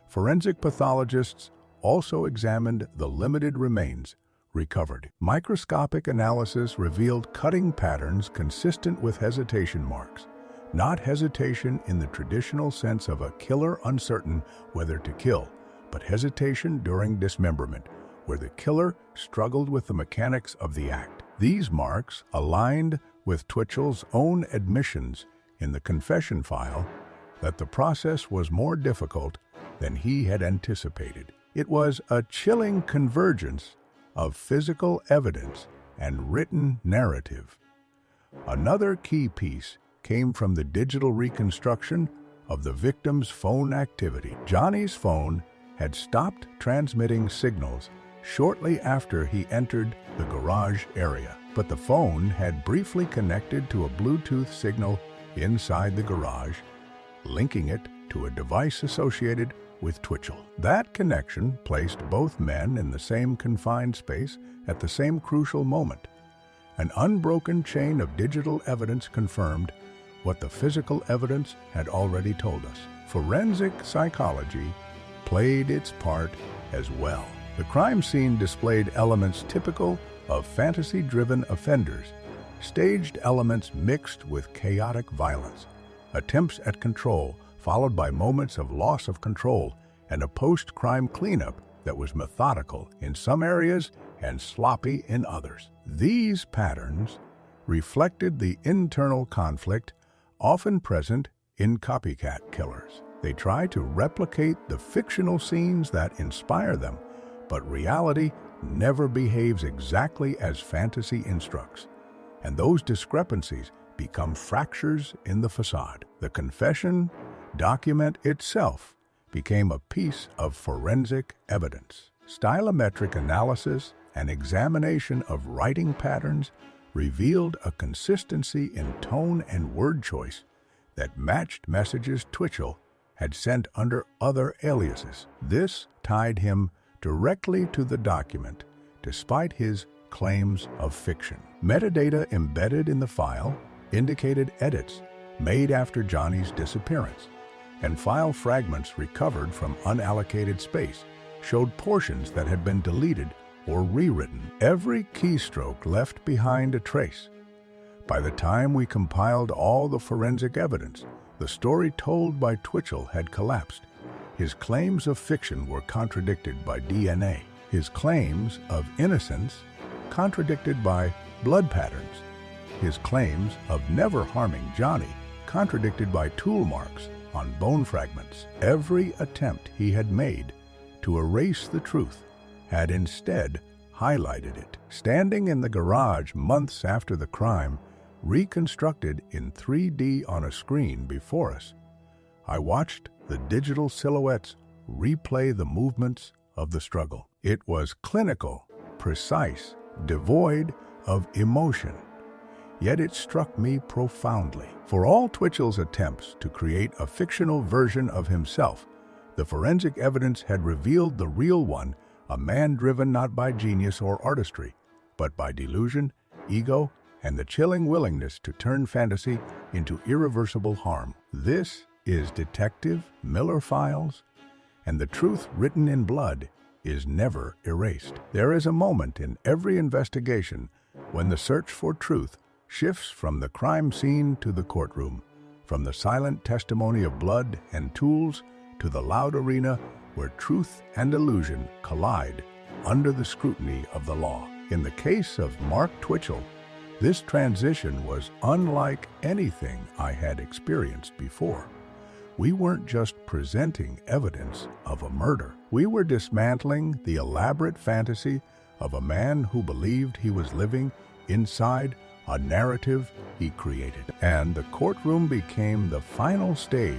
Forensic pathologists also examined the limited remains recovered. Microscopic analysis revealed cutting patterns consistent with hesitation marks, not hesitation in the traditional sense of a killer uncertain whether to kill, but hesitation during dismemberment, where the killer struggled with the mechanics of the act. These marks aligned with Twitchell's own admissions in the confession file that the process was more difficult than he had anticipated. It was a chilling convergence of physical evidence and written narrative. Another key piece came from the digital reconstruction of the victim's phone activity. Johnny's phone had stopped transmitting signals shortly after he entered the garage area, but the phone had briefly connected to a Bluetooth signal inside the garage, linking it to a device associated with Twitchell. That connection placed both men in the same confined space at the same crucial moment. An unbroken chain of digital evidence confirmed what the physical evidence had already told us. Forensic psychology played its part as well. The crime scene displayed elements typical of fantasy-driven offenders, staged elements mixed with chaotic violence, attempts at control followed by moments of loss of control, and a post-crime cleanup that was methodical in some areas and sloppy in others. These patterns reflected the internal conflict often present in copycat killers. They try to replicate the fictional scenes that inspire them, but reality never behaves exactly as fantasy instructs, and those discrepancies become fractures in the facade. The confession document itself became a piece of forensic evidence. Stylometric analysis and examination of writing patterns revealed a consistency in tone and word choice that matched messages Twitchell had sent under other aliases. This tied him directly to the document, despite his claims of fiction. Metadata embedded in the file indicated edits made after Johnny's disappearance, and file fragments recovered from unallocated space showed portions that had been deleted or rewritten. Every keystroke left behind a trace. By the time we compiled all the forensic evidence, the story told by Twitchell had collapsed. His claims of fiction were contradicted by DNA. His claims of innocence contradicted by blood patterns. His claims of never harming Johnny contradicted by tool marks on bone fragments. Every attempt he had made to erase the truth had instead highlighted it. Standing in the garage months after the crime, reconstructed in 3D on a screen before us, I watched the digital silhouettes replay the movements of the struggle. It was clinical, precise, devoid of emotion. yet it struck me profoundly. For all Twitchell's attempts to create a fictional version of himself, the forensic evidence had revealed the real one, a man driven not by genius or artistry, but by delusion, ego, and the chilling willingness to turn fantasy into irreversible harm. This is Detective Miller Files, and the truth written in blood is never erased. There is a moment in every investigation when the search for truth shifts from the crime scene to the courtroom, from the silent testimony of blood and tools to the loud arena where truth and illusion collide under the scrutiny of the law. In the case of Mark Twitchell, this transition was unlike anything I had experienced before. We weren't just presenting evidence of a murder. We were dismantling the elaborate fantasy of a man who believed he was living inside a narrative he created. And the courtroom became the final stage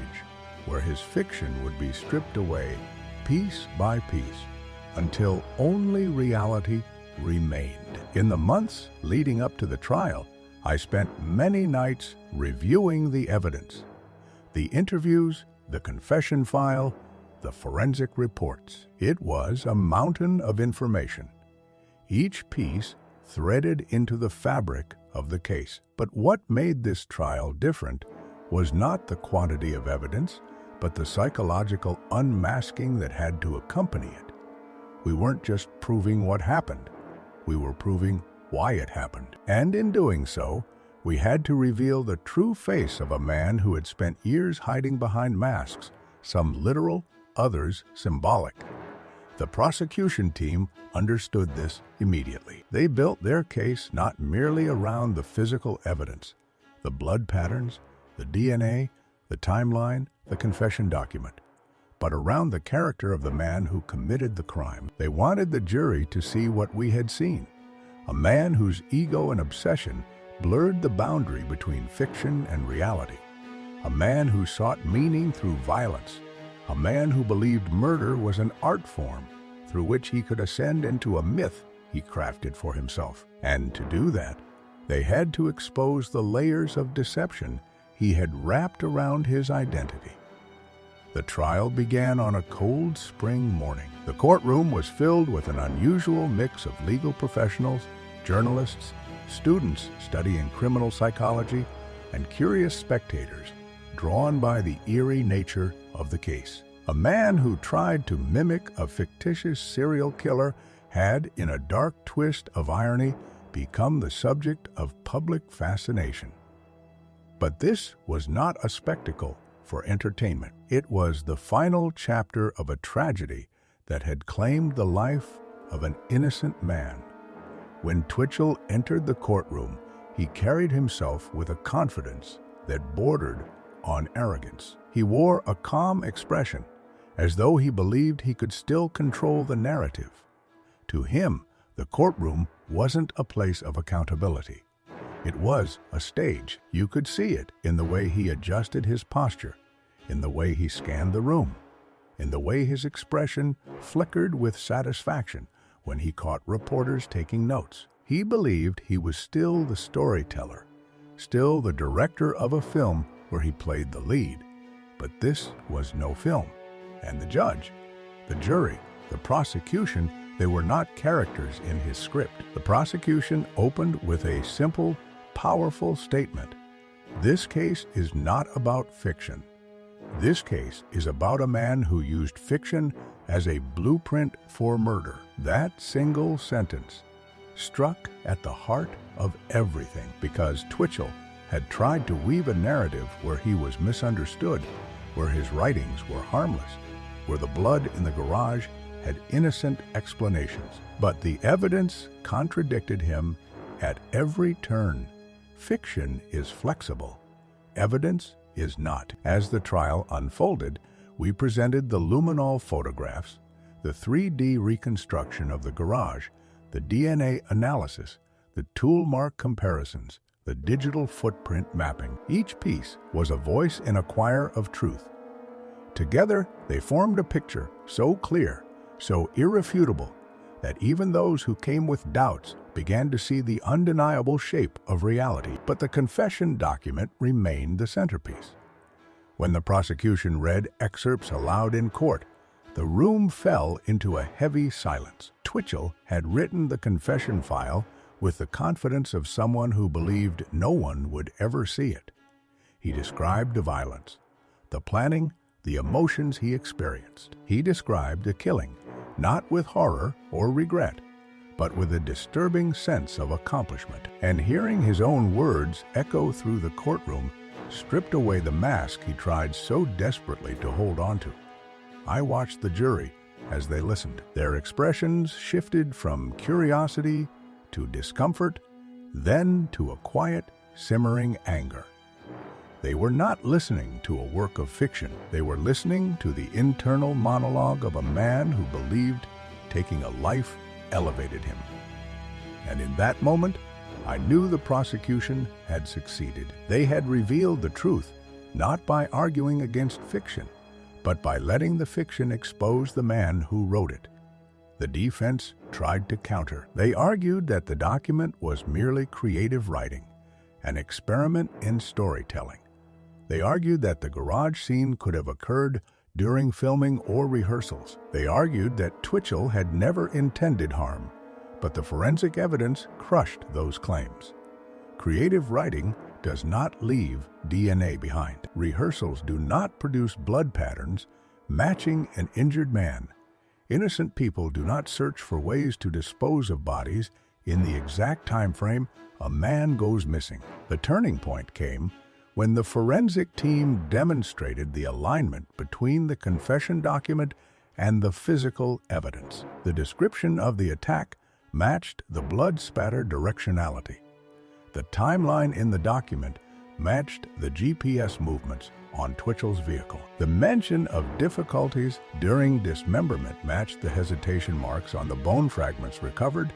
where his fiction would be stripped away piece by piece until only reality remained. In the months leading up to the trial, I spent many nights reviewing the evidence, the interviews, the confession file, the forensic reports. It was a mountain of information, each piece threaded into the fabric of the case. But what made this trial different was not the quantity of evidence, but the psychological unmasking that had to accompany it. We weren't just proving what happened, we were proving why it happened. And in doing so, we had to reveal the true face of a man who had spent years hiding behind masks, some literal, others symbolic. The prosecution team understood this immediately. They built their case not merely around the physical evidence, the blood patterns, the DNA, the timeline, the confession document, but around the character of the man who committed the crime. They wanted the jury to see what we had seen, a man whose ego and obsession blurred the boundary between fiction and reality, a man who sought meaning through violence, a man who believed murder was an art form through which he could ascend into a myth he crafted for himself. And to do that, they had to expose the layers of deception he had wrapped around his identity. The trial began on a cold spring morning. The courtroom was filled with an unusual mix of legal professionals, journalists, students studying criminal psychology, and curious spectators drawn by the eerie nature of the case. A man who tried to mimic a fictitious serial killer had, in a dark twist of irony, become the subject of public fascination. But this was not a spectacle for entertainment. It was the final chapter of a tragedy that had claimed the life of an innocent man. When Twitchell entered the courtroom, he carried himself with a confidence that bordered on arrogance. He wore a calm expression, as though he believed he could still control the narrative. To him, the courtroom wasn't a place of accountability. It was a stage. You could see it in the way he adjusted his posture, in the way he scanned the room, in the way his expression flickered with satisfaction when he caught reporters taking notes. He believed he was still the storyteller, still the director of a film where he played the lead. But this was no film. And the judge, the jury, the prosecution, they were not characters in his script. The prosecution opened with a simple, powerful statement. This case is not about fiction. This case is about a man who used fiction as a blueprint for murder. That single sentence struck at the heart of everything, because Twitchell had tried to weave a narrative where he was misunderstood, where his writings were harmless, where the blood in the garage had innocent explanations. But the evidence contradicted him at every turn. Fiction is flexible. Evidence is not. As the trial unfolded, we presented the luminol photographs, the 3D reconstruction of the garage, the DNA analysis, the tool mark comparisons, the digital footprint mapping. Each piece was a voice in a choir of truth. Together, they formed a picture so clear, so irrefutable, that even those who came with doubts began to see the undeniable shape of reality. But the confession document remained the centerpiece. When the prosecution read excerpts aloud in court, the room fell into a heavy silence. Twitchell had written the confession file with the confidence of someone who believed no one would ever see it. He described the violence, the planning, the emotions he experienced. He described the killing, not with horror or regret, but with a disturbing sense of accomplishment. And hearing his own words echo through the courtroom stripped away the mask he tried so desperately to hold onto. I watched the jury as they listened. Their expressions shifted from curiosity to discomfort, then to a quiet, simmering anger. They were not listening to a work of fiction. They were listening to the internal monologue of a man who believed taking a life elevated him. And in that moment, I knew the prosecution had succeeded. They had revealed the truth, not by arguing against fiction, but by letting the fiction expose the man who wrote it. The defense tried to counter. They argued that the document was merely creative writing, an experiment in storytelling. They argued that the garage scene could have occurred during filming or rehearsals. They argued that Twitchell had never intended harm, but the forensic evidence crushed those claims. Creative writing does not leave DNA behind. Rehearsals do not produce blood patterns matching an injured man. Innocent people do not search for ways to dispose of bodies in the exact time frame a man goes missing. The turning point came when the forensic team demonstrated the alignment between the confession document and the physical evidence. The description of the attack matched the blood spatter directionality. The timeline in the document matched the GPS movements on Twitchell's vehicle. The mention of difficulties during dismemberment matched the hesitation marks on the bone fragments recovered.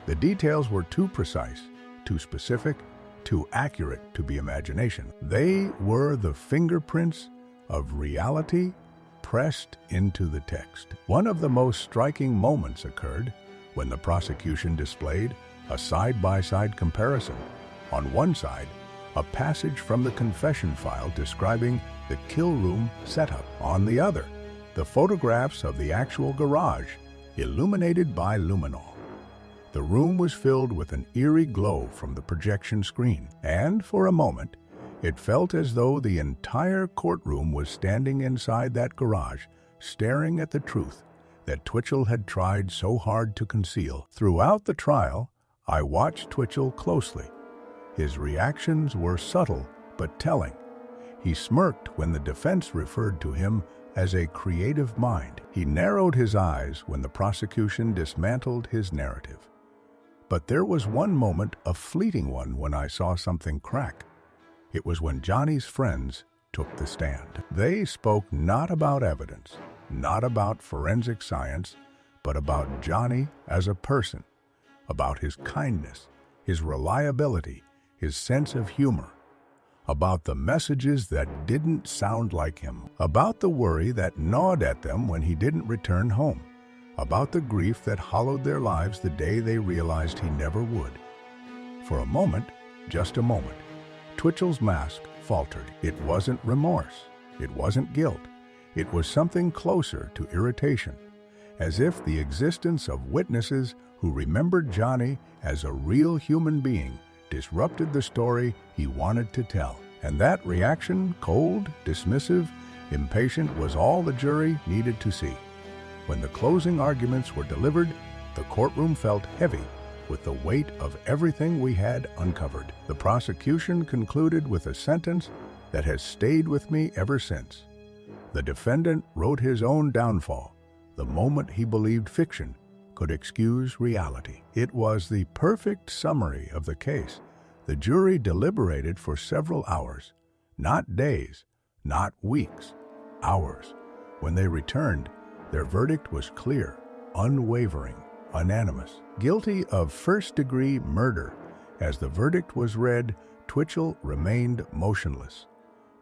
The details were too precise, too specific, too accurate to be imagination. They were the fingerprints of reality pressed into the text. One of the most striking moments occurred when the prosecution displayed a side-by-side comparison. On one side, a passage from the confession file describing the kill room setup. On the other, the photographs of the actual garage, illuminated by luminol. The room was filled with an eerie glow from the projection screen, and for a moment, it felt as though the entire courtroom was standing inside that garage, staring at the truth that Twitchell had tried so hard to conceal. Throughout the trial, I watched Twitchell closely. His reactions were subtle but telling. He smirked when the defense referred to him as a creative mind. He narrowed his eyes when the prosecution dismantled his narrative. But there was one moment, a fleeting one, when I saw something crack. It was when Johnny's friends took the stand. They spoke not about evidence, not about forensic science, but about Johnny as a person, about his kindness, his reliability, his sense of humor, about the messages that didn't sound like him, about the worry that gnawed at them when he didn't return home, about the grief that hollowed their lives the day they realized he never would. For a moment, just a moment, Twitchell's mask faltered. It wasn't remorse. It wasn't guilt. It was something closer to irritation, as if the existence of witnesses who remembered Johnny as a real human being disrupted the story he wanted to tell. And that reaction, cold, dismissive, impatient, was all the jury needed to see. When the closing arguments were delivered, the courtroom felt heavy with the weight of everything we had uncovered. The prosecution concluded with a sentence that has stayed with me ever since. The defendant wrote his own downfall the moment he believed fiction could excuse reality. It was the perfect summary of the case. The jury deliberated for several hours, not days, not weeks, hours. When they returned, their verdict was clear, unwavering, unanimous. Guilty of first-degree murder. As the verdict was read, Twitchell remained motionless.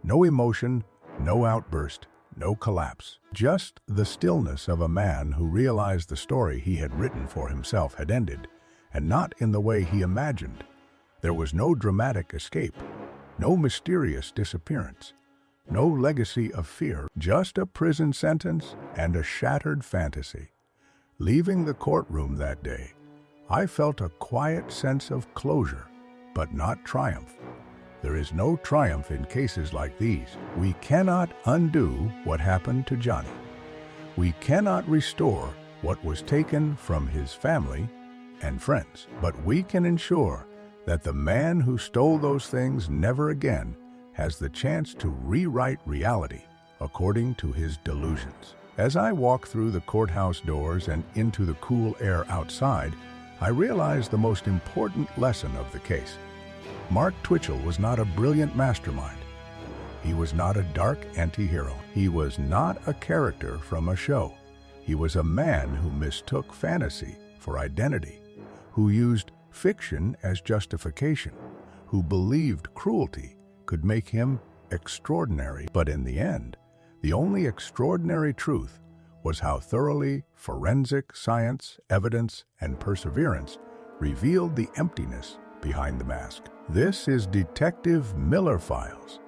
No emotion, no outburst, no collapse. Just the stillness of a man who realized the story he had written for himself had ended, and not in the way he imagined. There was no dramatic escape, no mysterious disappearance, no legacy of fear, just a prison sentence and a shattered fantasy. Leaving the courtroom that day, I felt a quiet sense of closure, but not triumph. There is no triumph in cases like these. We cannot undo what happened to Johnny. We cannot restore what was taken from his family and friends, but we can ensure that the man who stole those things never again has the chance to rewrite reality according to his delusions. As I walk through the courthouse doors and into the cool air outside, I realize the most important lesson of the case. Mark Twitchell was not a brilliant mastermind. He was not a dark anti-hero. He was not a character from a show. He was a man who mistook fantasy for identity, who used fiction as justification, who believed cruelty could make him extraordinary. But in the end, the only extraordinary truth was how thoroughly forensic science, evidence, and perseverance revealed the emptiness behind the mask. This is Detective Miller Files,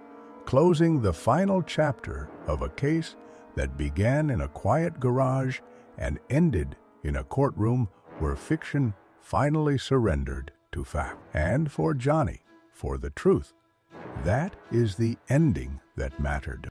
closing the final chapter of a case that began in a quiet garage and ended in a courtroom where fiction finally surrendered to fact. And for Johnny, for the truth, that is the ending that mattered.